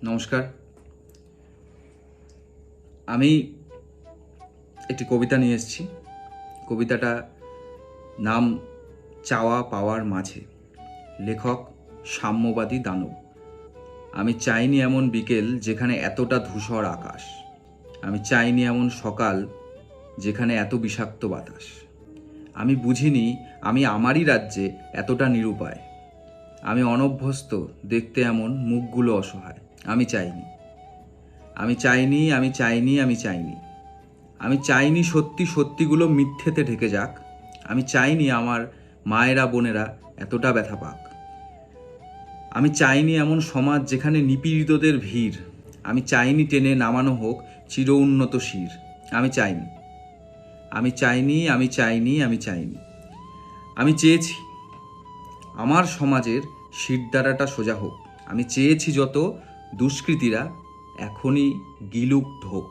নমস্কার। আমি একটি কবিতা নিয়ে এসেছি। কবিতাটা নাম চাওয়া পাওয়ার মাঝে। লেখক সাম্যবাদী দানব। আমি চাইনি এমন বিকেল যেখানে এতটা ধূসর আকাশ। আমি চাইনি এমন সকাল যেখানে এত বিষাক্ত বাতাস। আমি বুঝিনি আমি আমারই রাজ্যে এতটা নিরুপায়। আমি অনভ্যস্ত দেখতে এমন মুখগুলো অসহায়। আমি চাইনি, আমি চাইনি, আমি চাইনি, আমি চাইনি। আমি চাইনি সত্যি সত্যিগুলো মিথ্যেতে ঢেকে যাক। আমি চাইনি আমার মায়েরা বোনেরা এতটা ব্যথা পাক। আমি চাইনি এমন সমাজ যেখানে নিপীড়িতদের ভিড়। আমি চাইনি টেনে নামানো হোক চির উন্নত শির। আমি চাইনি, আমি চাইনি, আমি চাইনি, আমি চাইনি। আমি চেয়েছি আমার সমাজের শিরদাঁড়াটা সোজা হোক। আমি চেয়েছি যত দুষ্কৃতীরা এখনই গিলুক ঢোক।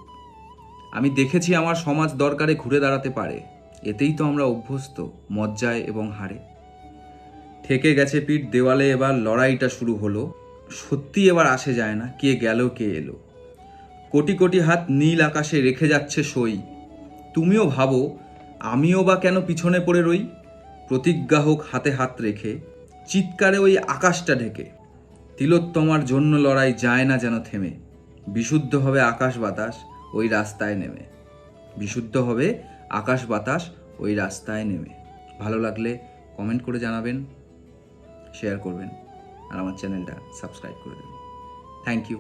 আমি দেখেছি আমার সমাজ দরকারে ঘুরে দাঁড়াতে পারে। এতেই তো আমরা অভ্যস্ত মজ্জায় এবং হারে। ঠেকে গেছে পিঠ দেওয়ালে, এবার লড়াইটা শুরু হলো। সত্যি এবার আসে যায় না কে গেল কে এলো। কোটি কোটি হাত নীল আকাশে রেখে যাচ্ছে সই। তুমিও ভাবো আমিও বা কেন পিছনে পড়ে রই। প্রতিজ্ঞা হোক হাতে হাত রেখে, চিৎকারে ওই আকাশটা ঢেকে। তিলোত্তমার জন্য লড়াই যায় না যেন থেমে। বিশুদ্ধ হবে আকাশ বাতাস ওই রাস্তায় নেমে। বিশুদ্ধ হবে আকাশ বাতাস ওই রাস্তায় নেমে। ভালো লাগলে কমেন্ট করে জানাবেন, শেয়ার করবেন আর আমার চ্যানেলটা সাবস্ক্রাইব করে দেবেন। Thank you.